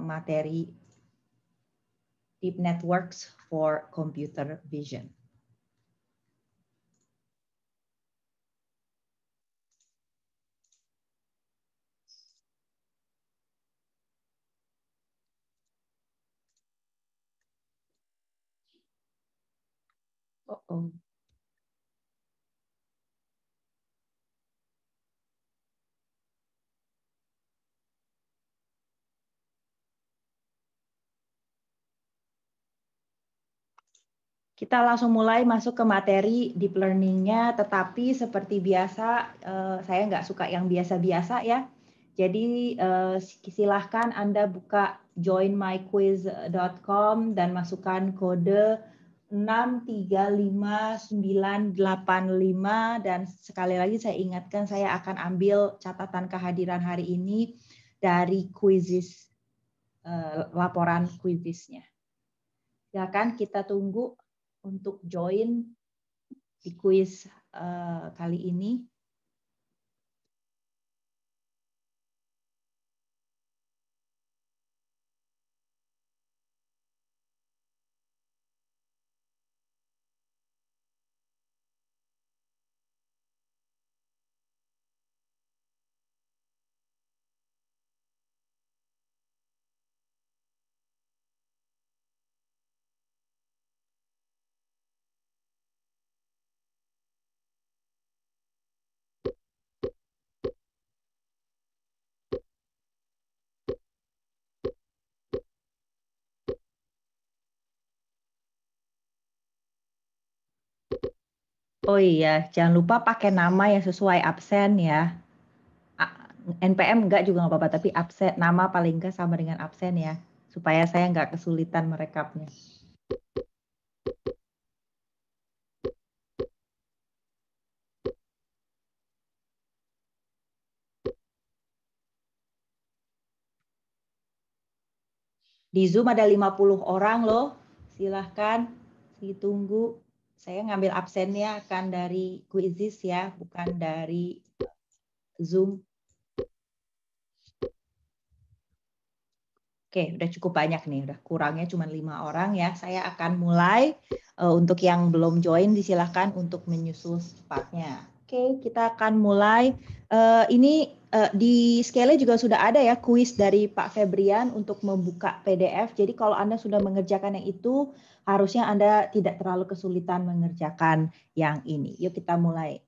materi Deep Networks for Computer Vision. Oh. Kita langsung mulai masuk ke materi deep learning-nya, tetapi seperti biasa, saya nggak suka yang biasa-biasa ya. Jadi silahkan Anda buka joinmyquiz.com dan masukkan kode 635985, dan sekali lagi saya ingatkan saya akan ambil catatan kehadiran hari ini dari quizzes, laporan quizzesnya. Silakan kita tunggu untuk join di kuis kali ini. Oh iya, jangan lupa pakai nama yang sesuai absen ya. NPM enggak juga nggak apa-apa, tapi absen, nama paling enggak sama dengan absen ya, supaya saya nggak kesulitan merekapnya. Di Zoom ada 50 orang loh, silahkan ditunggu. Saya ngambil absennya akan dari Quizzes ya, bukan dari Zoom. Oke, udah cukup banyak nih, udah kurangnya cuma 5 orang ya. Saya akan mulai. Untuk yang belum join, disilahkan untuk menyusul secepatnya. Oke, kita akan mulai. Ini di Scale juga sudah ada ya kuis dari Pak Febrian untuk membuka PDF. Jadi kalau Anda sudah mengerjakan yang itu, harusnya Anda tidak terlalu kesulitan mengerjakan yang ini. Yuk kita mulai.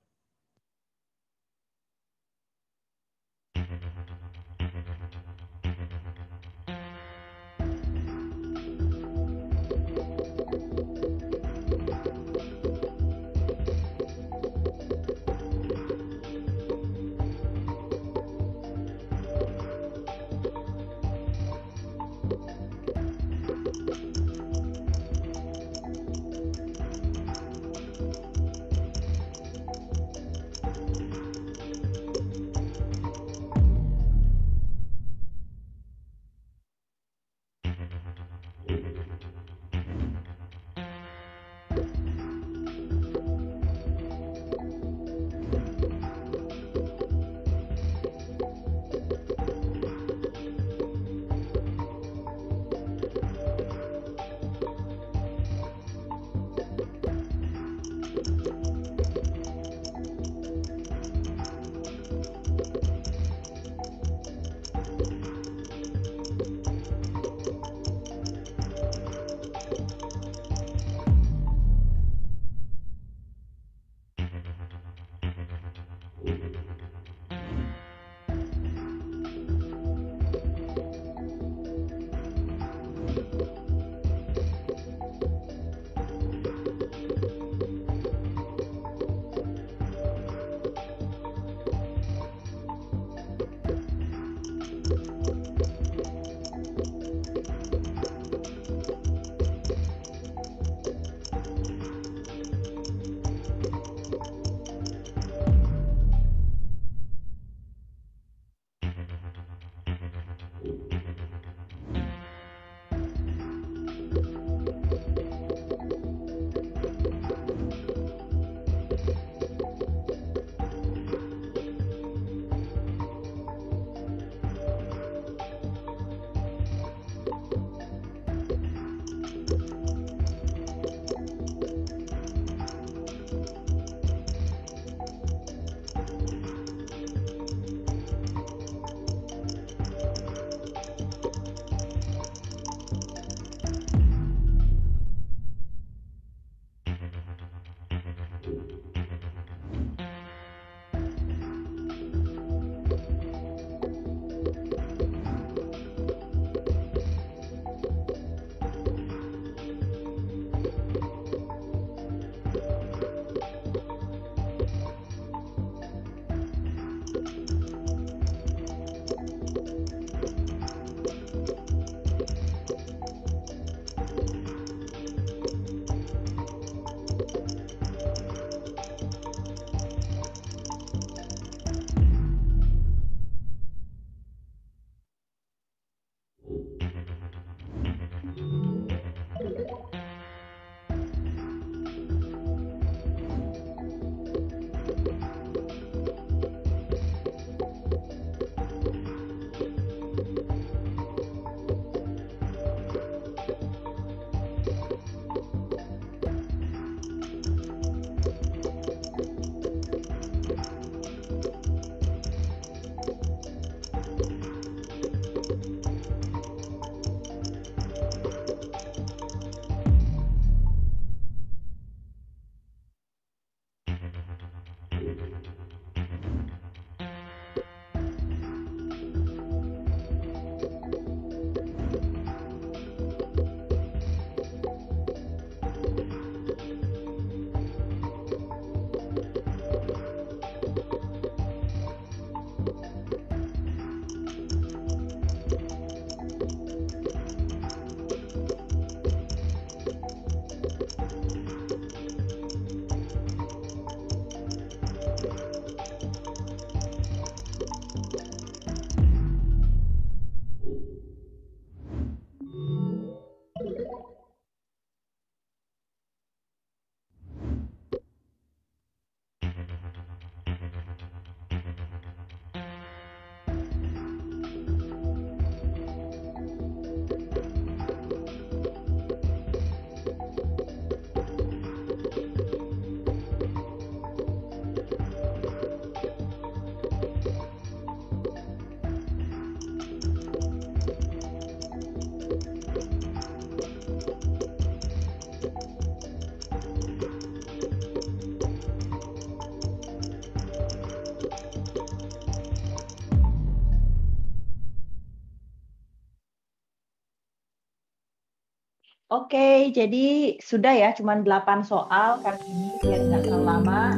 Oke, jadi sudah ya, cuma 8 soal kali ini, biar nggak terlalu lama.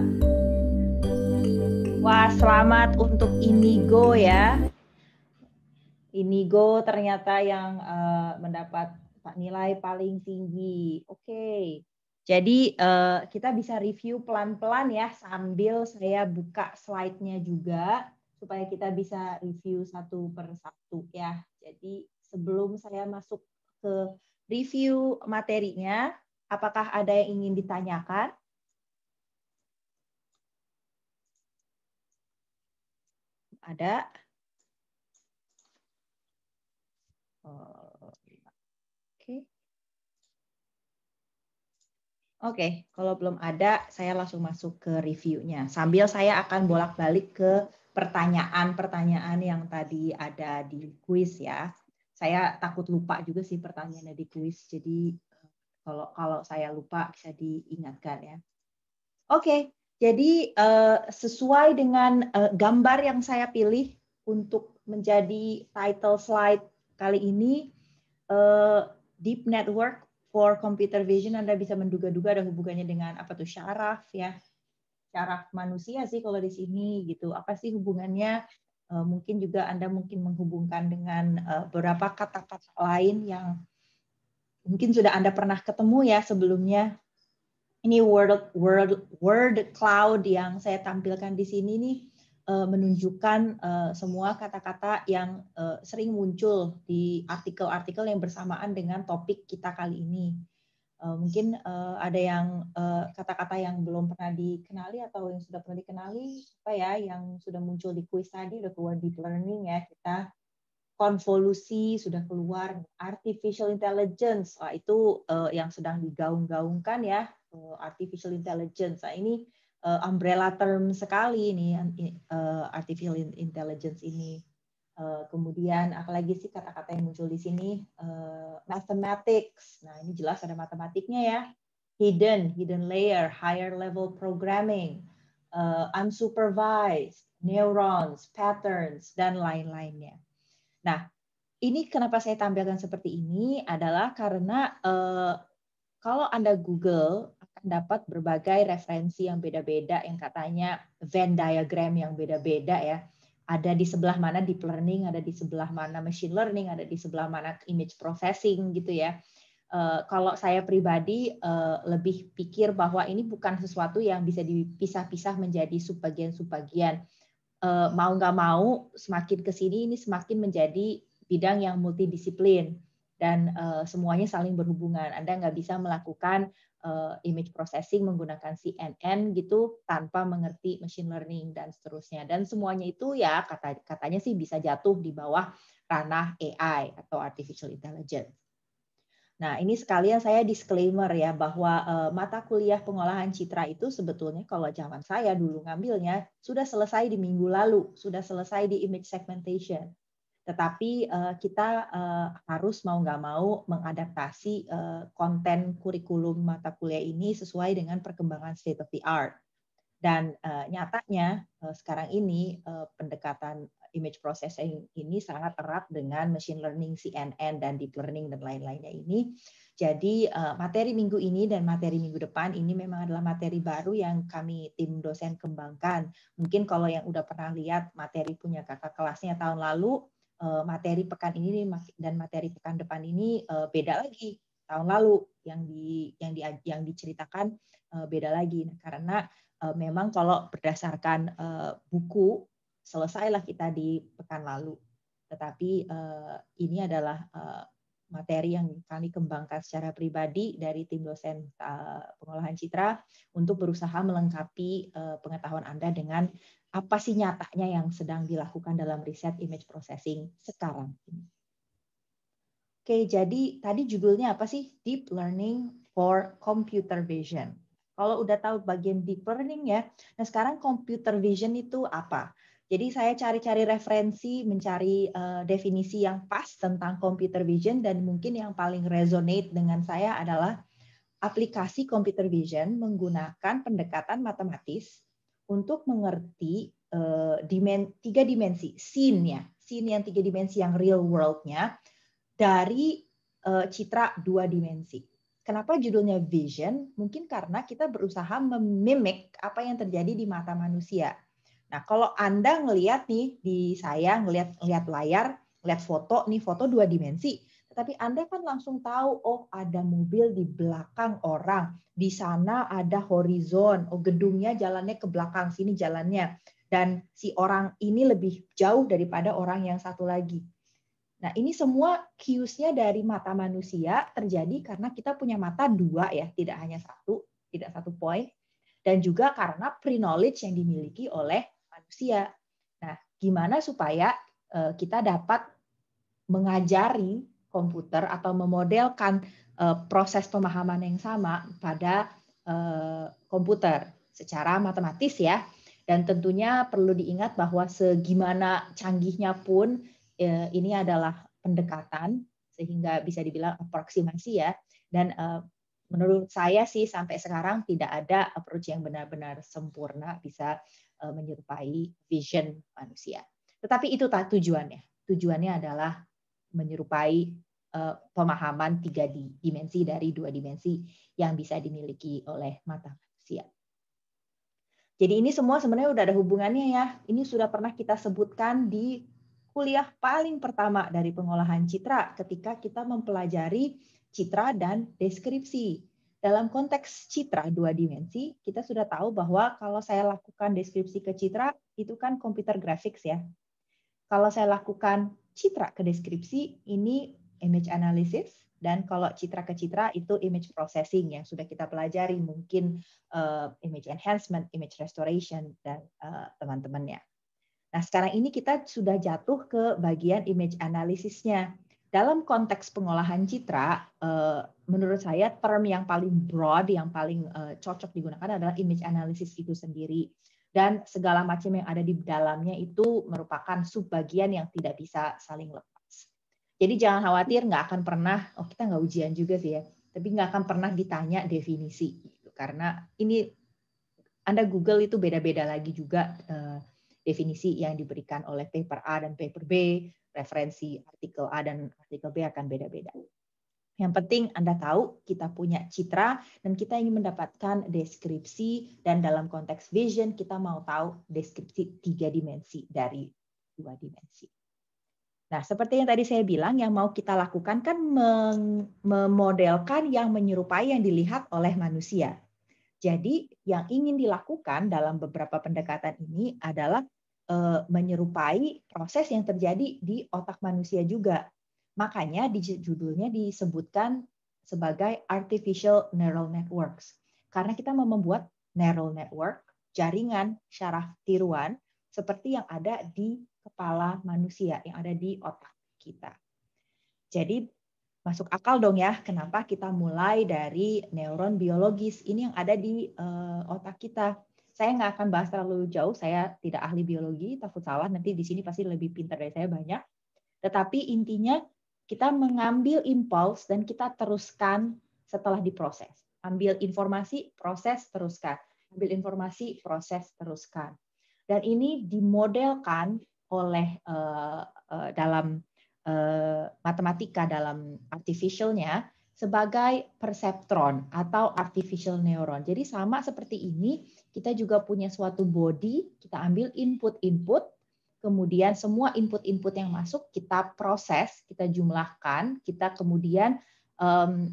Wah, selamat untuk Inigo ya. Inigo ternyata yang mendapat nilai paling tinggi. Oke, jadi kita bisa review pelan-pelan ya, sambil saya buka slide-nya juga, supaya kita bisa review satu per satu ya. Jadi sebelum saya masuk ke review materinya, apakah ada yang ingin ditanyakan? Ada? Oke. Oke, kalau belum ada, saya langsung masuk ke reviewnya. Sambil saya akan bolak-balik ke pertanyaan-pertanyaan yang tadi ada di kuis ya. Saya takut lupa juga sih pertanyaannya di kuis. Jadi kalau saya lupa bisa diingatkan ya. Oke, jadi sesuai dengan gambar yang saya pilih untuk menjadi title slide kali ini, deep network for computer vision, Anda bisa menduga-duga ada hubungannya dengan apa tuh, syaraf ya, syaraf manusia sih kalau di sini gitu. Apa sih hubungannya? Mungkin juga Anda mungkin menghubungkan dengan beberapa kata-kata lain yang mungkin sudah Anda pernah ketemu ya sebelumnya. Ini word cloud yang saya tampilkan di sini nih menunjukkan semua kata-kata yang sering muncul di artikel-artikel yang bersamaan dengan topik kita kali ini. Mungkin ada yang kata-kata yang belum pernah dikenali atau yang sudah pernah dikenali, apa ya, yang sudah muncul di kuis tadi, udah keluar deep learning ya, kita konvolusi sudah keluar, artificial intelligence, wah itu yang sedang digaung-gaungkan ya, artificial intelligence. Nah ini umbrella term sekali ini artificial intelligence ini. Kemudian apalagi sih kata-kata yang muncul di sini, mathematics. Nah ini jelas ada matematiknya ya, hidden layer, higher level programming, unsupervised, neurons, patterns, dan lain-lainnya. Nah, ini kenapa saya tampilkan seperti ini adalah karena kalau Anda Google akan dapat berbagai referensi yang beda-beda yang katanya Venn diagram yang beda-beda ya. Ada di sebelah mana deep learning, ada di sebelah mana machine learning, ada di sebelah mana image processing gitu ya. Kalau saya pribadi lebih pikir bahwa ini bukan sesuatu yang bisa dipisah-pisah menjadi subbagian-subbagian. Mau nggak mau semakin ke sini ini semakin menjadi bidang yang multidisiplin dan semuanya saling berhubungan. Anda nggak bisa melakukan image processing menggunakan CNN gitu tanpa mengerti machine learning dan seterusnya. Dan semuanya itu ya katanya sih bisa jatuh di bawah ranah AI atau artificial intelligence. Nah, ini sekalian saya disclaimer ya bahwa mata kuliah pengolahan citra itu sebetulnya kalau zaman saya dulu ngambilnya sudah selesai di minggu lalu, sudah selesai di image segmentation. Tetapi kita harus mau nggak mau mengadaptasi konten kurikulum mata kuliah ini sesuai dengan perkembangan state of the art. Dan nyatanya sekarang ini pendekatan image processing ini sangat erat dengan machine learning, CNN, dan deep learning, dan lain-lainnya ini. Jadi materi minggu ini dan materi minggu depan ini memang adalah materi baru yang kami tim dosen kembangkan. Mungkin kalau yang udah pernah lihat materi punya kakak kelasnya tahun lalu, materi pekan ini dan materi pekan depan ini beda lagi. Tahun lalu yang diceritakan beda lagi. Nah, karena memang kalau berdasarkan buku selesailah kita di pekan lalu. Tetapi ini adalah materi yang kami kembangkan secara pribadi dari tim dosen pengolahan citra untuk berusaha melengkapi pengetahuan Anda dengan apa sih nyatanya yang sedang dilakukan dalam riset image processing sekarang ini. Oke, jadi tadi judulnya apa sih? Deep Learning for Computer Vision. Kalau udah tahu bagian deep learning ya, nah sekarang computer vision itu apa? Jadi saya cari-cari referensi, mencari definisi yang pas tentang computer vision dan mungkin yang paling resonate dengan saya adalah aplikasi computer vision menggunakan pendekatan matematis untuk mengerti tiga dimensi, scene yang tiga dimensi yang real world-nya dari citra 2 dimensi. Kenapa judulnya vision? Mungkin karena kita berusaha memimik apa yang terjadi di mata manusia. Nah, kalau Anda ngelihat nih di saya ngelihat layar, lihat foto nih, foto 2 dimensi, tetapi Anda kan langsung tahu, oh ada mobil di belakang orang, di sana ada horizon, oh gedungnya jalannya ke belakang, sini jalannya, dan si orang ini lebih jauh daripada orang yang satu lagi. Nah, ini semua cues-nya dari mata manusia terjadi karena kita punya mata 2 ya, tidak hanya satu, tidak satu point, dan juga karena pre-knowledge yang dimiliki oleh manusia. Nah, gimana supaya kita dapat mengajari komputer atau memodelkan proses pemahaman yang sama pada komputer secara matematis ya. Dan tentunya perlu diingat bahwa segimana canggihnya pun ini adalah pendekatan sehingga bisa dibilang aproksimasi ya. Dan menurut saya sih sampai sekarang tidak ada approach yang benar-benar sempurna bisa menyerupai vision manusia. Tetapi itu tujuannya. Tujuannya adalah menyerupai pemahaman 3 dimensi dari 2 dimensi yang bisa dimiliki oleh mata manusia. Jadi ini semua sebenarnya udah ada hubungannya ya. Ini sudah pernah kita sebutkan di kuliah paling pertama dari pengolahan citra ketika kita mempelajari citra dan deskripsi. Dalam konteks citra 2 dimensi, kita sudah tahu bahwa kalau saya lakukan deskripsi ke citra, itu kan computer graphics ya. Kalau saya lakukan citra ke deskripsi, ini image analysis, dan kalau citra ke citra itu image processing yang sudah kita pelajari, mungkin image enhancement, image restoration, dan teman-temannya. Nah, sekarang ini kita sudah jatuh ke bagian image analysisnya. Dalam konteks pengolahan citra, menurut saya term yang paling broad, yang paling cocok digunakan adalah image analysis itu sendiri. Dan segala macam yang ada di dalamnya itu merupakan subbagian yang tidak bisa saling lepas. Jadi jangan khawatir, nggak akan pernah, kita nggak ujian juga sih ya, tapi nggak akan pernah ditanya definisi. Karena ini Anda Google itu beda-beda lagi juga definisi yang diberikan oleh paper A dan paper B, referensi artikel A dan artikel B akan beda-beda. Yang penting Anda tahu kita punya citra dan kita ingin mendapatkan deskripsi, dan dalam konteks vision kita mau tahu deskripsi 3 dimensi dari 2 dimensi. Nah, seperti yang tadi saya bilang, yang mau kita lakukan kan memodelkan yang menyerupai yang dilihat oleh manusia. Jadi yang ingin dilakukan dalam beberapa pendekatan ini adalah menyerupai proses yang terjadi di otak manusia juga. Makanya di judulnya disebutkan sebagai artificial neural networks. Karena kita mau membuat neural network, jaringan syaraf tiruan seperti yang ada di kepala manusia, yang ada di otak kita. Jadi masuk akal dong ya, kenapa kita mulai dari neuron biologis ini yang ada di otak kita. Saya nggak akan bahas terlalu jauh, saya tidak ahli biologi, takut salah, nanti di sini pasti lebih pintar dari saya banyak. Tetapi intinya kita mengambil impuls dan kita teruskan setelah diproses. Ambil informasi, proses, teruskan. Ambil informasi, proses, teruskan. Dan ini dimodelkan oleh dalam matematika, dalam artificialnya sebagai perseptron atau artificial neuron. Jadi sama seperti ini, kita juga punya suatu body, kita ambil input-input, kemudian semua input-input yang masuk kita proses, kita jumlahkan, kita kemudian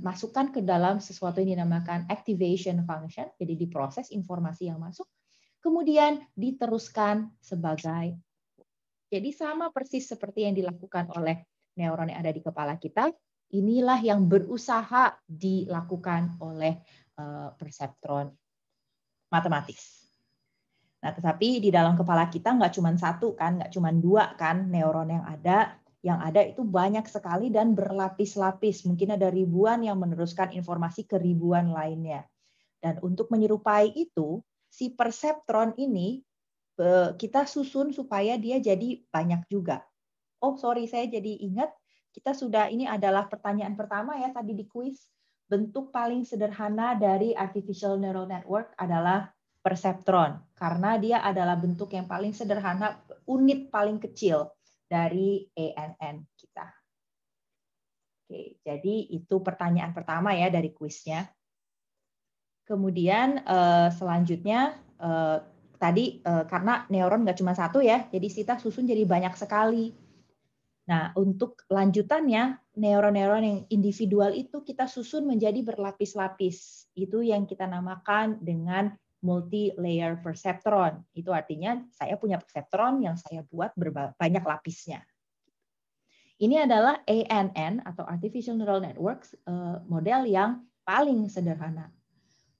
masukkan ke dalam sesuatu yang dinamakan activation function, jadi diproses informasi yang masuk, kemudian diteruskan sebagai. Jadi sama persis seperti yang dilakukan oleh neuron yang ada di kepala kita, inilah yang berusaha dilakukan oleh perseptron matematis. Nah, tetapi di dalam kepala kita nggak cuma satu kan, nggak cuma 2 kan neuron yang ada itu banyak sekali dan berlapis-lapis. Mungkin ada ribuan yang meneruskan informasi ke ribuan lainnya. Dan untuk menyerupai itu, si perseptron ini kita susun supaya dia jadi banyak juga. Oh, sorry, saya jadi ingat, ini adalah pertanyaan pertama ya tadi di kuis. Bentuk paling sederhana dari artificial neural network adalah perseptron, karena dia adalah bentuk yang paling sederhana, unit paling kecil dari ANN kita. Oke, jadi itu pertanyaan pertama ya dari kuisnya. Kemudian selanjutnya tadi karena neuron nggak cuma satu ya, jadi kita susun jadi banyak sekali. Nah, untuk lanjutannya, neuron-neuron yang individual itu kita susun menjadi berlapis-lapis. Itu yang kita namakan dengan multi-layer perceptron. Itu artinya saya punya perceptron yang saya buat banyak lapisnya. Ini adalah ANN atau Artificial Neural Networks, model yang paling sederhana.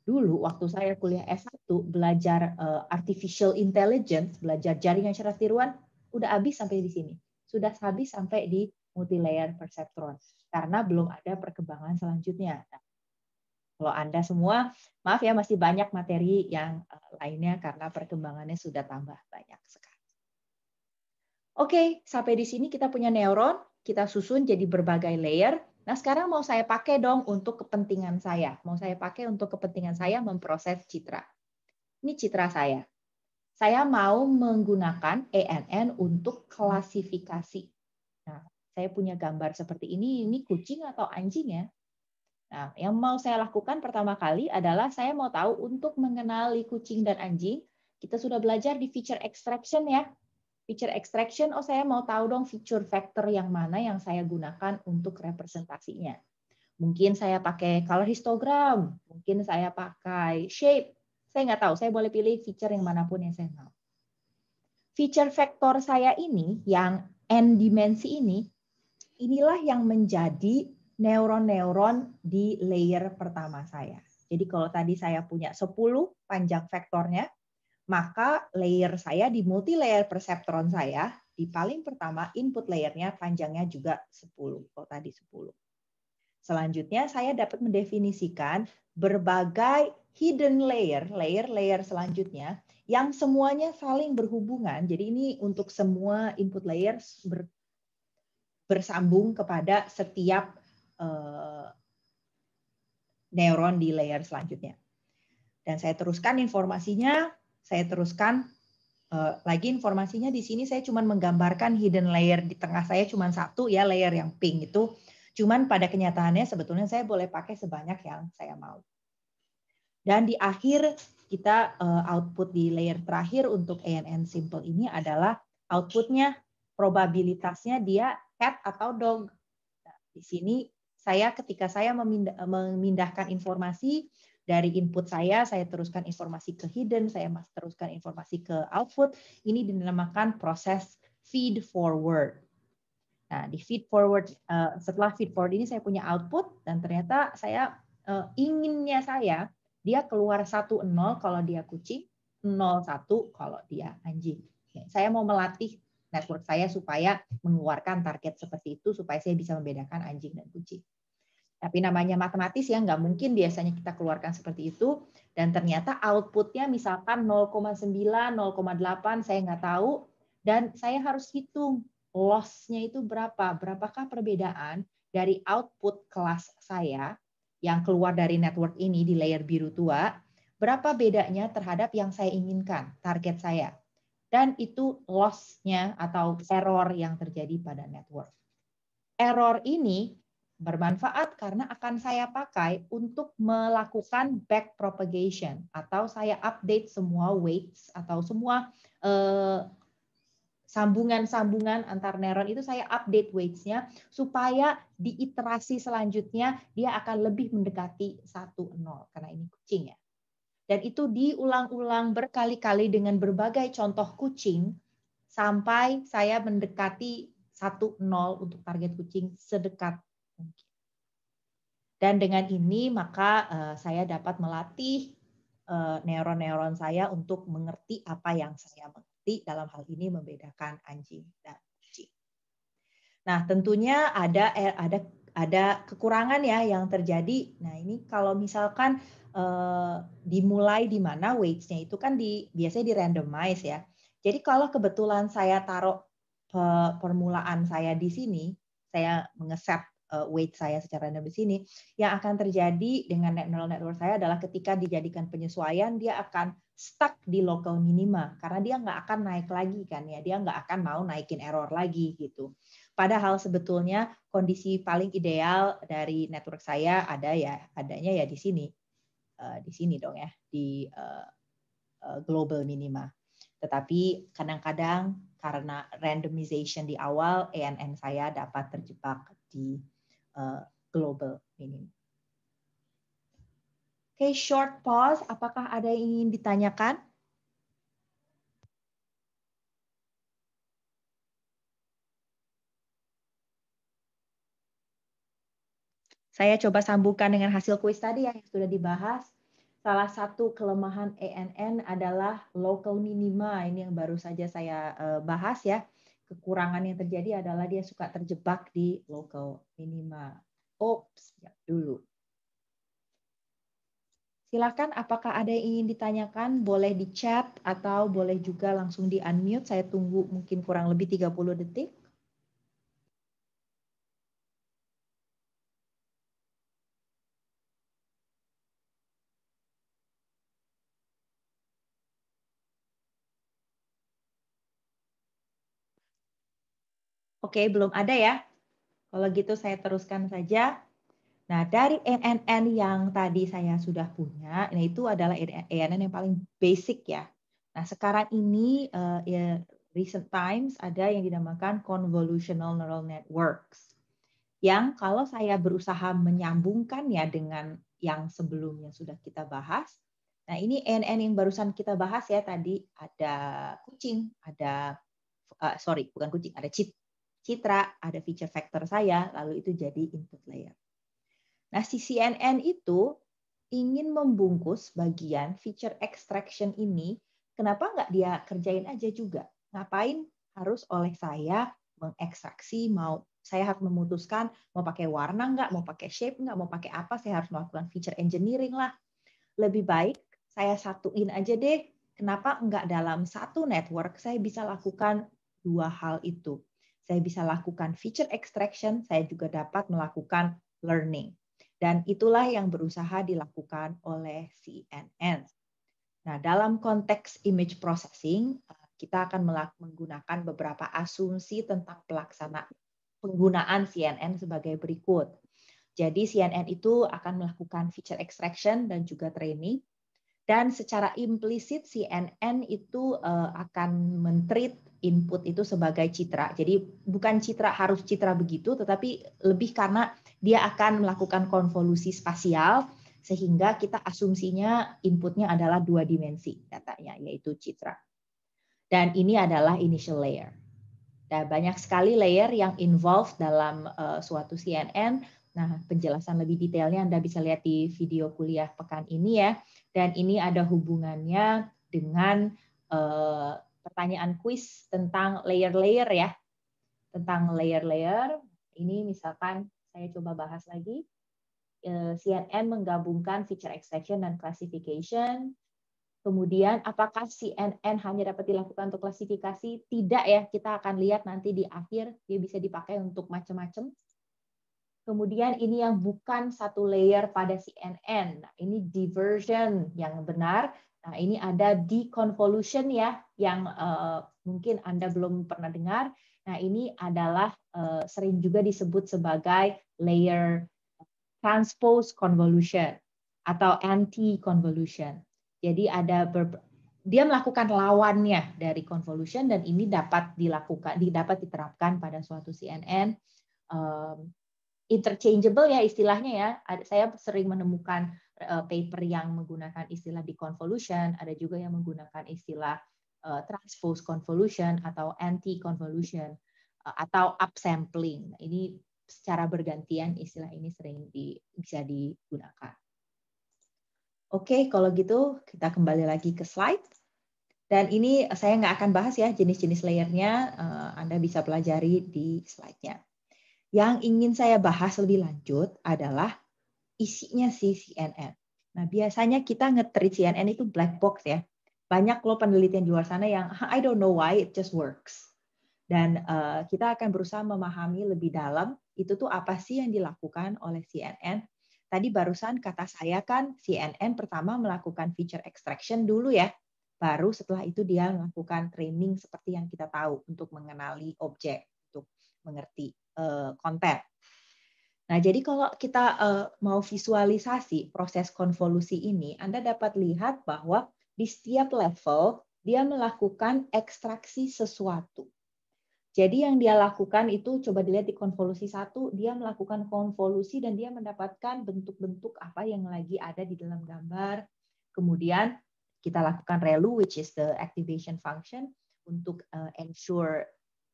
Dulu waktu saya kuliah S1 belajar artificial intelligence, belajar jaringan syaraf tiruan, udah habis sampai di sini. Sudah habis sampai di multi-layer perceptron karena belum ada perkembangan selanjutnya. Nah, kalau Anda semua, maaf ya masih banyak materi yang lainnya karena perkembangannya sudah tambah banyak sekali. Oke, sampai di sini kita punya neuron, kita susun jadi berbagai layer. Nah, sekarang mau saya pakai dong untuk kepentingan saya. Mau saya pakai untuk kepentingan saya memproses citra. Ini citra saya. Saya mau menggunakan ANN untuk klasifikasi. Nah, saya punya gambar seperti ini kucing atau anjing ya. Nah, yang mau saya lakukan pertama kali adalah saya mau tahu untuk mengenali kucing dan anjing. Kita sudah belajar di feature extraction ya. Feature extraction, saya mau tahu dong feature factor yang mana yang saya gunakan untuk representasinya. Mungkin saya pakai color histogram, mungkin saya pakai shape. Saya nggak tahu, saya boleh pilih feature yang manapun yang saya mau. Feature factor saya ini, yang n dimensi ini, inilah yang menjadi neuron-neuron di layer pertama saya. Jadi kalau tadi saya punya 10 panjang vektornya, maka layer saya di multi-layer perceptron saya, di paling pertama input layernya panjangnya juga 10. Kalau tadi 10. Selanjutnya saya dapat mendefinisikan berbagai hidden layer selanjutnya, yang semuanya saling berhubungan. Jadi ini untuk semua input layer bersambung kepada setiap neuron di layer selanjutnya. Dan saya teruskan informasinya, saya teruskan lagi informasinya di sini saya cuma menggambarkan hidden layer di tengah saya cuma satu ya, layer yang pink itu. Cuman pada kenyataannya sebetulnya saya boleh pakai sebanyak yang saya mau. Dan di akhir kita output di layer terakhir untuk ANN simple ini adalah outputnya probabilitasnya dia cat atau dog. Nah, di sini saya ketika saya memindahkan informasi dari input saya teruskan informasi ke hidden, saya teruskan informasi ke output. Ini dinamakan proses feed forward. Nah, di feed forward, setelah feed forward ini saya punya output, dan ternyata saya inginnya saya, dia keluar 1-0 kalau dia kucing, 0-1 kalau dia anjing. Saya mau melatih network saya supaya mengeluarkan target seperti itu, supaya saya bisa membedakan anjing dan kucing. Tapi namanya matematis ya, nggak mungkin biasanya kita keluarkan seperti itu. Dan ternyata outputnya misalkan 0,9, 0,8, saya nggak tahu. Dan saya harus hitung loss-nya itu berapa. Berapakah perbedaan dari output kelas saya yang keluar dari network ini di layer biru tua, berapa bedanya terhadap yang saya inginkan, target saya. Dan itu loss-nya atau error yang terjadi pada network. Error ini bermanfaat karena akan saya pakai untuk melakukan back propagation atau saya update semua weights atau semua sambungan-sambungan antar neuron itu saya update weights-nya supaya di iterasi selanjutnya dia akan lebih mendekati 1-0 karena ini kucing ya. Dan itu diulang-ulang berkali-kali dengan berbagai contoh kucing sampai saya mendekati 1-0 untuk target kucing sedekat mungkin. Dan dengan ini maka saya dapat melatih neuron-neuron saya untuk mengerti apa yang saya mengerti, dalam hal ini membedakan anjing dan kucing. Nah, tentunya ada kekurangan ya yang terjadi. Nah, ini kalau misalkan dimulai di mana weights-nya itu kan biasanya di randomize ya. Jadi kalau kebetulan saya taruh permulaan saya di sini, saya mengeset weight saya secara random di sini, yang akan terjadi dengan neural network saya adalah ketika dijadikan penyesuaian, dia akan stuck di local minima, karena dia nggak akan naik lagi kan ya, dia nggak akan mau naikin error lagi gitu. Padahal sebetulnya kondisi paling ideal dari network saya adanya ya di sini dong ya, di global minima. Tetapi kadang-kadang karena randomization di awal, ANN saya dapat terjebak di global minima. Oke, short pause. Apakah ada yang ingin ditanyakan? Saya coba sambungkan dengan hasil kuis tadi yang sudah dibahas. Salah satu kelemahan ANN adalah local minima. Ini yang baru saja saya bahas ya. Kekurangan yang terjadi adalah dia suka terjebak di local minima. Oops, ya dulu. Silakan, apakah ada yang ingin ditanyakan? Boleh di chat atau boleh juga langsung di unmute. Saya tunggu mungkin kurang lebih 30 detik. Oke, belum ada ya. Kalau gitu saya teruskan saja. Nah, dari ANN yang tadi saya sudah punya, nah itu adalah ANN yang paling basic ya. Nah, sekarang ini recent times ada yang dinamakan convolutional neural networks. Yang kalau saya berusaha menyambungkannya dengan yang sebelumnya sudah kita bahas, nah ini ANN yang barusan kita bahas ya tadi ada kucing, ada bukan kucing, ada citra, ada feature vector saya, lalu itu jadi input layer. Nah, si CNN itu ingin membungkus bagian feature extraction ini, kenapa nggak dia kerjain aja juga? Ngapain harus oleh saya mengekstraksi, saya harus memutuskan mau pakai warna nggak, mau pakai shape nggak, mau pakai apa, saya harus melakukan feature engineering lah. Lebih baik saya satuin aja deh, kenapa nggak dalam satu network saya bisa lakukan dua hal itu. Saya bisa lakukan feature extraction, saya juga dapat melakukan learning. Dan itulah yang berusaha dilakukan oleh CNN. Nah, dalam konteks image processing, kita akan menggunakan beberapa asumsi tentang penggunaan CNN sebagai berikut. Jadi CNN itu akan melakukan feature extraction dan juga training. Dan secara implisit CNN itu akan men-treat input itu sebagai citra. Jadi bukan harus citra begitu, tetapi lebih karena dia akan melakukan konvolusi spasial sehingga kita asumsinya inputnya adalah 2 dimensi datanya, yaitu citra. Dan ini adalah initial layer. Dan banyak sekali layer yang involved dalam suatu CNN. Nah, penjelasan lebih detailnya Anda bisa lihat di video kuliah pekan ini ya. Dan ini ada hubungannya dengan pertanyaan kuis tentang layer-layer ya. Tentang layer-layer. Ini misalkan saya coba bahas lagi. CNN menggabungkan feature extraction dan classification. Kemudian apakah CNN hanya dapat dilakukan untuk klasifikasi? Tidak ya, kita akan lihat nanti di akhir dia bisa dipakai untuk macam-macam. Kemudian ini yang bukan satu layer pada CNN. Nah, ini diversion yang benar. Nah, ini ada deconvolution ya, yang mungkin Anda belum pernah dengar. Nah, ini adalah sering juga disebut sebagai layer transpose convolution atau anti-convolution. Jadi dia melakukan lawannya dari convolution dan ini dapat diterapkan pada suatu CNN. Interchangeable ya istilahnya ya. Saya sering menemukan paper yang menggunakan istilah deconvolution, ada juga yang menggunakan istilah transpose convolution atau anti-convolution atau upsampling. Ini secara bergantian istilah ini sering bisa digunakan. Oke, kalau gitu kita kembali lagi ke slide. Dan ini saya nggak akan bahas ya jenis-jenis layernya, Anda bisa pelajari di slide-nya. Yang ingin saya bahas lebih lanjut adalah isinya si CNN. Nah, biasanya kita nge-treat CNN itu black box ya. Banyak loh penelitian di luar sana yang I don't know why it just works. Dan kita akan berusaha memahami lebih dalam itu tuh apa sih yang dilakukan oleh CNN. Tadi barusan kata saya kan CNN pertama melakukan feature extraction dulu ya. Baru setelah itu dia melakukan training seperti yang kita tahu untuk mengenali objek, untuk mengerti konten. Nah, jadi kalau kita mau visualisasi proses konvolusi ini, Anda dapat lihat bahwa di setiap level dia melakukan ekstraksi sesuatu. Jadi yang dia lakukan itu, coba dilihat di konvolusi 1, dia melakukan konvolusi dan dia mendapatkan bentuk-bentuk apa yang lagi ada di dalam gambar. Kemudian kita lakukan ReLU, which is the activation function, untuk ensure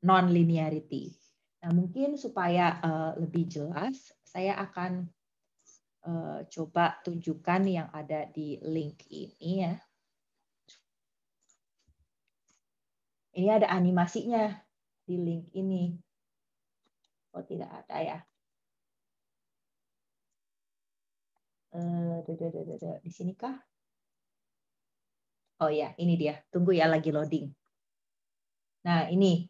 non-linearity. Nah, mungkin supaya lebih jelas, saya akan coba tunjukkan yang ada di link ini ya. Ini ada animasinya di link ini. Oh, tidak ada ya. Di sini kah? Oh ya, ini dia. Tunggu ya, lagi loading. Nah, ini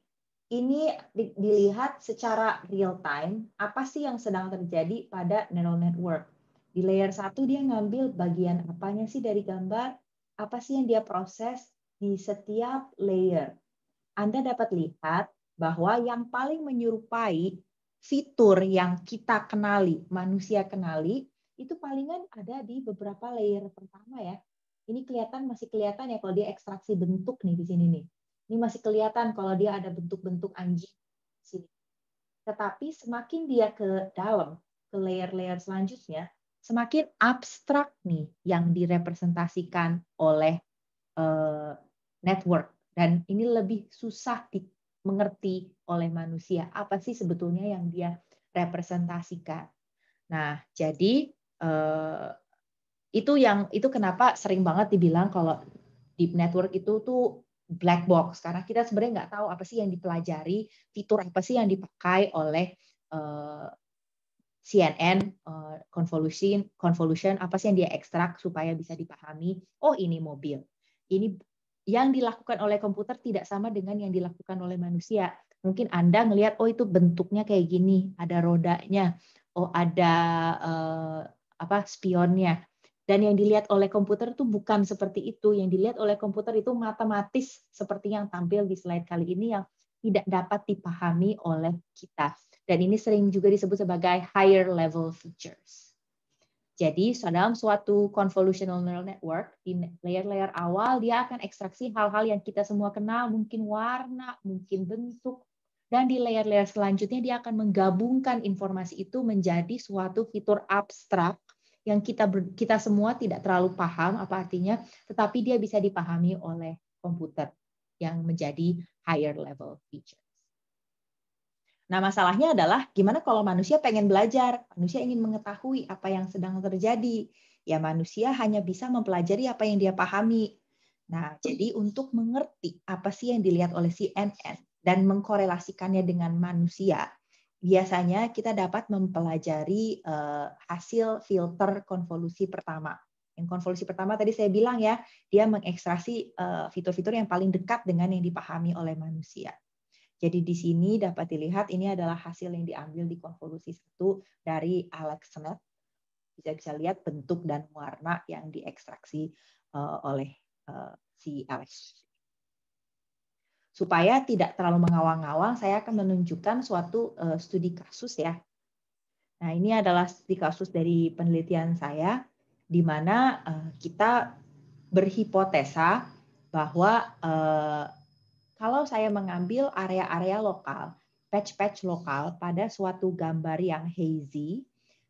dilihat secara real time, apa sih yang sedang terjadi pada neural network. Di layer 1 dia ngambil bagian apanya sih dari gambar, apa sih yang dia proses di setiap layer. Anda dapat lihat bahwa yang paling menyerupai fitur yang kita kenali, manusia kenali, itu palingan ada di beberapa layer pertama ya. Ini masih kelihatan ya kalau dia ekstraksi bentuk nih di sini nih. Ini masih kelihatan kalau dia ada bentuk-bentuk anjing di sini. Tetapi semakin dia ke dalam, ke layer-layer selanjutnya, semakin abstrak nih yang direpresentasikan oleh network. Dan ini lebih susah dimengerti oleh manusia. Apa sih sebetulnya yang dia representasikan? Nah, jadi itu kenapa sering banget dibilang kalau deep network itu tuh black box, karena kita sebenarnya nggak tahu apa sih yang dipelajari, fitur apa sih yang dipakai oleh CNN convolution, apa sih yang dia ekstrak supaya bisa dipahami. Oh, ini mobil. Ini yang dilakukan oleh komputer tidak sama dengan yang dilakukan oleh manusia. Mungkin Anda ngelihat, oh itu bentuknya kayak gini, ada rodanya, oh ada spionnya. Dan yang dilihat oleh komputer itu bukan seperti itu. Yang dilihat oleh komputer itu matematis seperti yang tampil di slide kali ini yang tidak dapat dipahami oleh kita. Dan ini sering juga disebut sebagai higher level features. Jadi dalam suatu convolutional neural network, di layer-layer awal dia akan ekstraksi hal-hal yang kita semua kenal, mungkin warna, mungkin bentuk, dan di layer-layer selanjutnya dia akan menggabungkan informasi itu menjadi suatu fitur abstrak yang kita semua tidak terlalu paham apa artinya, tetapi dia bisa dipahami oleh komputer yang menjadi higher level features. Nah, masalahnya adalah gimana kalau manusia pengen belajar, manusia ingin mengetahui apa yang sedang terjadi. Ya, manusia hanya bisa mempelajari apa yang dia pahami. Nah, jadi untuk mengerti apa sih yang dilihat oleh CNN dan mengkorelasikannya dengan manusia, biasanya kita dapat mempelajari hasil filter konvolusi pertama. Yang konvolusi pertama tadi saya bilang ya, dia mengekstraksi fitur-fitur yang paling dekat dengan yang dipahami oleh manusia. Jadi di sini dapat dilihat ini adalah hasil yang diambil di konvolusi 1 dari AlexNet. Bisa lihat bentuk dan warna yang diekstraksi oleh si Alex. Supaya tidak terlalu mengawang-awang, saya akan menunjukkan suatu studi kasus ya. Nah, ini adalah studi kasus dari penelitian saya, di mana kita berhipotesa bahwa kalau saya mengambil area-area lokal, patch-patch lokal pada suatu gambar yang hazy,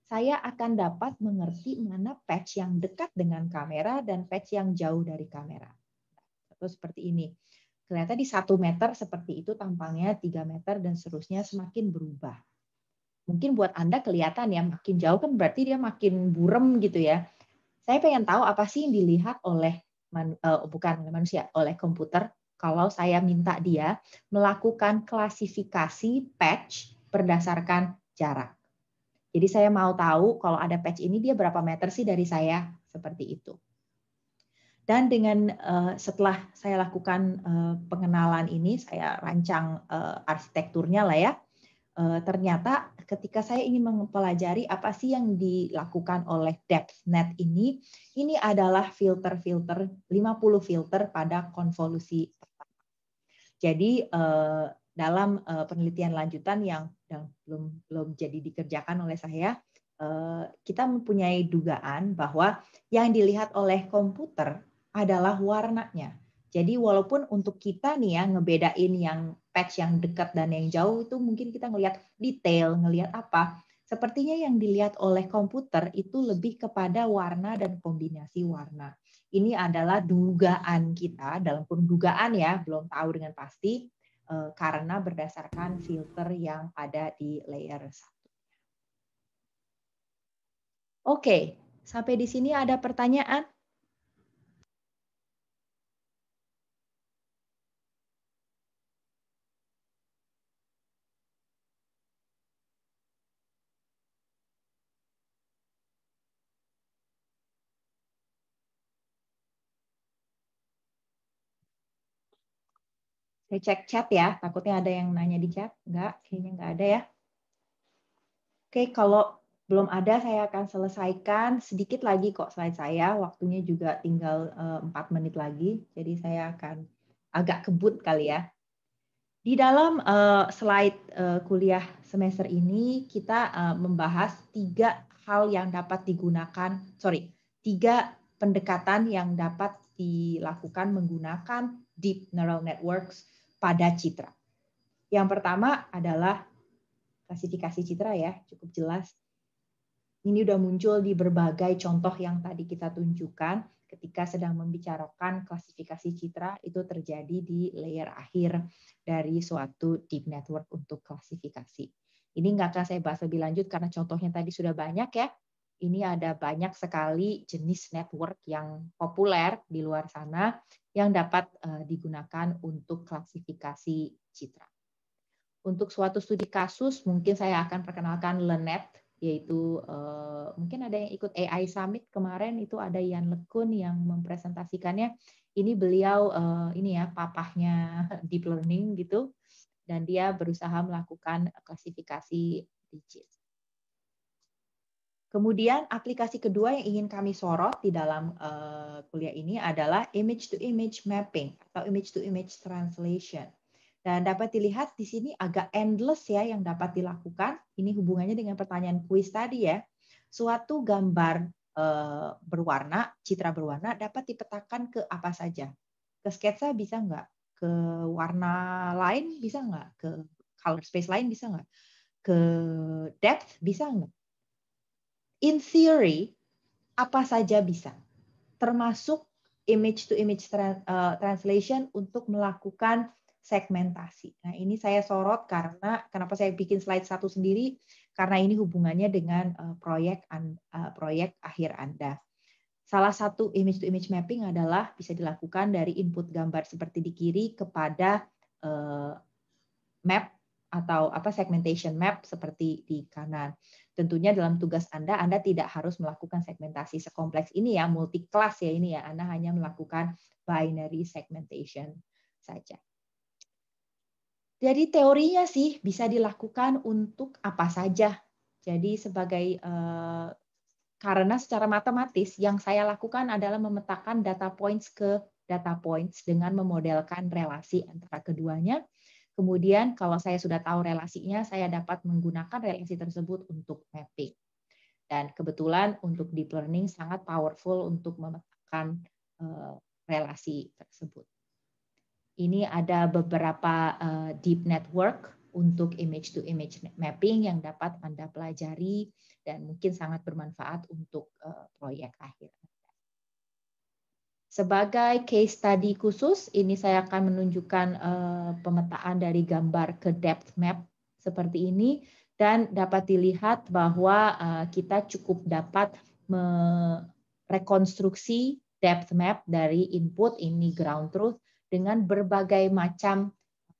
saya akan dapat mengerti mana patch yang dekat dengan kamera dan patch yang jauh dari kamera. Atau seperti ini. Kelihatan di 1 meter seperti itu tampangnya, 3 meter dan seterusnya semakin berubah. Mungkin buat Anda kelihatan ya, makin jauh kan berarti dia makin burem gitu ya. Saya pengen tahu apa sih yang dilihat oleh bukan oleh manusia, oleh komputer kalau saya minta dia melakukan klasifikasi patch berdasarkan jarak. Jadi saya mau tahu kalau ada patch ini dia berapa meter sih dari saya, seperti itu. Dan dengan setelah saya lakukan pengenalan ini, saya rancang arsitekturnya lah ya. Ternyata ketika saya ingin mempelajari apa sih yang dilakukan oleh DepthNet ini adalah filter-filter, 50 filter pada konvolusi pertama. Jadi dalam penelitian lanjutan yang belum jadi dikerjakan oleh saya, kita mempunyai dugaan bahwa yang dilihat oleh komputer adalah warnanya. Jadi walaupun untuk kita nih ya ngebedain yang patch yang dekat dan yang jauh itu mungkin kita ngelihat detail, ngelihat apa. Sepertinya yang dilihat oleh komputer itu lebih kepada warna dan kombinasi warna. Ini adalah dugaan kita, dalam kurung dugaan ya, belum tahu dengan pasti, karena berdasarkan filter yang ada di layer 1. Oke, sampai di sini ada pertanyaan? Saya cek chat ya, takutnya ada yang nanya di chat. Enggak, kayaknya enggak ada ya. Oke, kalau belum ada saya akan selesaikan sedikit lagi kok slide saya. Waktunya juga tinggal 4 menit lagi, jadi saya akan agak kebut kali ya. Di dalam slide kuliah semester ini kita membahas 3 hal yang dapat digunakan, 3 pendekatan yang dapat dilakukan menggunakan deep neural networks pada citra. Yang pertama adalah klasifikasi citra ya, cukup jelas. Ini udah muncul di berbagai contoh yang tadi kita tunjukkan ketika sedang membicarakan klasifikasi citra itu terjadi di layer akhir dari suatu deep network untuk klasifikasi. Ini nggak akan saya bahas lebih lanjut karena contohnya tadi sudah banyak ya. Ini ada banyak sekali jenis network yang populer di luar sana yang dapat digunakan untuk klasifikasi citra. Untuk suatu studi kasus, mungkin saya akan perkenalkan LeNet, yaitu mungkin ada yang ikut AI Summit kemarin, itu ada Yan LeCun yang mempresentasikannya. Ini beliau ini ya papahnya deep learning gitu, dan dia berusaha melakukan klasifikasi digit. Kemudian aplikasi kedua yang ingin kami sorot di dalam kuliah ini adalah image to image mapping atau image to image translation. Dan dapat dilihat di sini agak endless ya yang dapat dilakukan. Ini hubungannya dengan pertanyaan kuis tadi ya. Suatu gambar berwarna, citra berwarna dapat dipetakan ke apa saja. Ke sketsa bisa nggak? Ke warna lain bisa nggak? Ke color space lain bisa nggak? Ke depth bisa nggak? In theory, apa saja bisa. Termasuk image to image translation untuk melakukan segmentasi. Nah, ini saya sorot karena kenapa saya bikin slide satu sendiri karena ini hubungannya dengan proyek akhir Anda. Salah satu image to image mapping adalah bisa dilakukan dari input gambar seperti di kiri kepada map atau segmentation map seperti di kanan. Tentunya dalam tugas Anda tidak harus melakukan segmentasi sekompleks ini ya, multi class ya ini ya. Anda hanya melakukan binary segmentation saja. Jadi teorinya sih bisa dilakukan untuk apa saja. Jadi sebagai karena secara matematis yang saya lakukan adalah memetakan data points ke data points dengan memodelkan relasi antara keduanya. Kemudian kalau saya sudah tahu relasinya, saya dapat menggunakan relasi tersebut untuk mapping. Dan kebetulan untuk deep learning sangat powerful untuk memetakan relasi tersebut. Ini ada beberapa deep network untuk image to image mapping yang dapat Anda pelajari dan mungkin sangat bermanfaat untuk proyek akhir. Sebagai case study khusus, ini saya akan menunjukkan pemetaan dari gambar ke depth map seperti ini dan dapat dilihat bahwa kita cukup dapat merekonstruksi depth map dari input ini ground truth dengan berbagai macam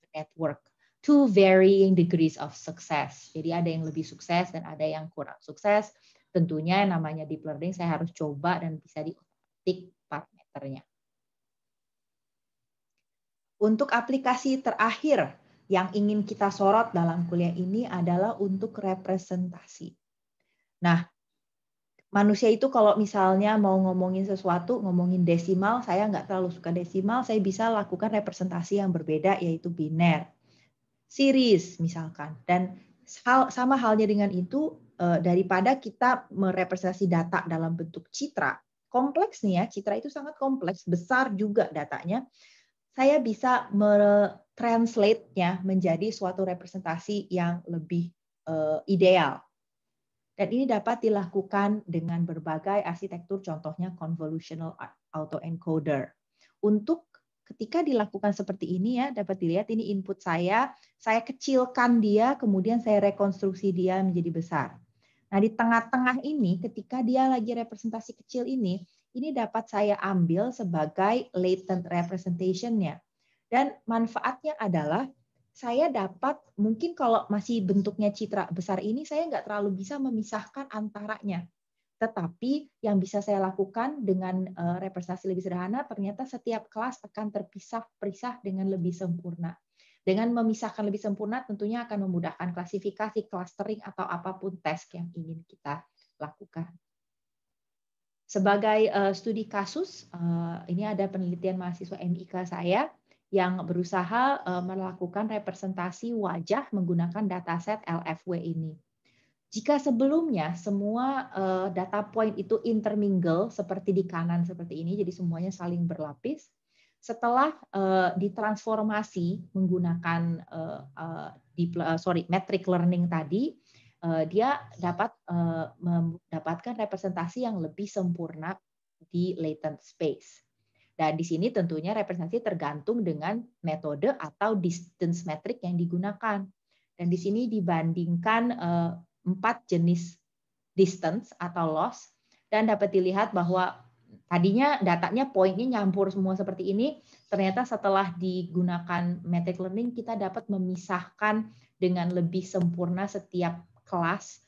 network to varying degrees of success. Jadi ada yang lebih sukses dan ada yang kurang sukses. Tentunya namanya deep learning saya harus coba dan bisa diotak-atik parameternya. Untuk aplikasi terakhir yang ingin kita sorot dalam kuliah ini adalah untuk representasi. Nah, manusia itu kalau misalnya mau ngomongin sesuatu, ngomongin desimal, saya nggak terlalu suka desimal, saya bisa lakukan representasi yang berbeda, yaitu biner. series misalkan. Dan sama halnya dengan itu, daripada kita merepresentasi data dalam bentuk citra, kompleks nih ya, citra itu sangat kompleks, besar juga datanya. Saya bisa translate-nya menjadi suatu representasi yang lebih ideal. Dan ini dapat dilakukan dengan berbagai arsitektur, contohnya convolutional autoencoder. Untuk ketika dilakukan seperti ini ya, dapat dilihat ini input saya kecilkan dia, kemudian saya rekonstruksi dia menjadi besar. Nah, di tengah-tengah ini, ketika dia lagi representasi kecil ini dapat saya ambil sebagai latent representation-nya. Dan manfaatnya adalah saya dapat, mungkin kalau masih bentuknya citra besar ini, saya nggak terlalu bisa memisahkan antaranya. Tetapi yang bisa saya lakukan dengan representasi lebih sederhana, ternyata setiap kelas akan terpisah dengan lebih sempurna. Dengan memisahkan lebih sempurna, tentunya akan memudahkan klasifikasi, clustering, atau apapun task yang ingin kita lakukan. Sebagai studi kasus, ini ada penelitian mahasiswa MIK saya yang berusaha melakukan representasi wajah menggunakan dataset LFW ini. Jika sebelumnya semua data point itu intermingle seperti di kanan seperti ini, jadi semuanya saling berlapis, setelah ditransformasi menggunakan metric learning tadi, dia dapat mendapatkan representasi yang lebih sempurna di latent space. Dan di sini tentunya representasi tergantung dengan metode atau distance metric yang digunakan. Dan di sini dibandingkan 4 jenis distance atau loss, dan dapat dilihat bahwa tadinya datanya poinnya nyampur semua seperti ini, ternyata setelah digunakan metric learning kita dapat memisahkan dengan lebih sempurna setiap kelas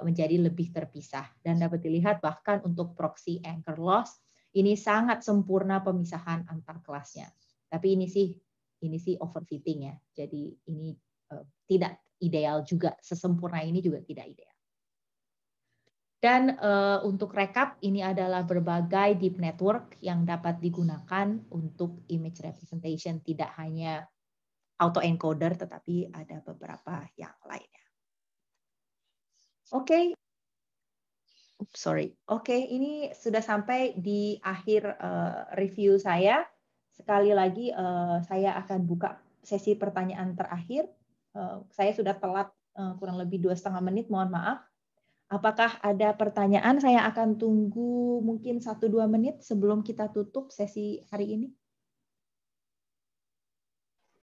menjadi lebih terpisah. Dan dapat dilihat bahkan untuk proxy anchor loss ini sangat sempurna pemisahan antar kelasnya. Tapi ini sih overfitting ya. Jadi ini tidak ideal juga, sesempurna ini juga tidak ideal. Dan untuk rekap, ini adalah berbagai deep network yang dapat digunakan untuk image representation, tidak hanya autoencoder, tetapi ada beberapa yang lainnya. Oke, ini sudah sampai di akhir review saya. Sekali lagi saya akan buka sesi pertanyaan terakhir. Saya sudah telat kurang lebih 2,5 menit, mohon maaf. Apakah ada pertanyaan? Saya akan tunggu mungkin 1-2 menit sebelum kita tutup sesi hari ini.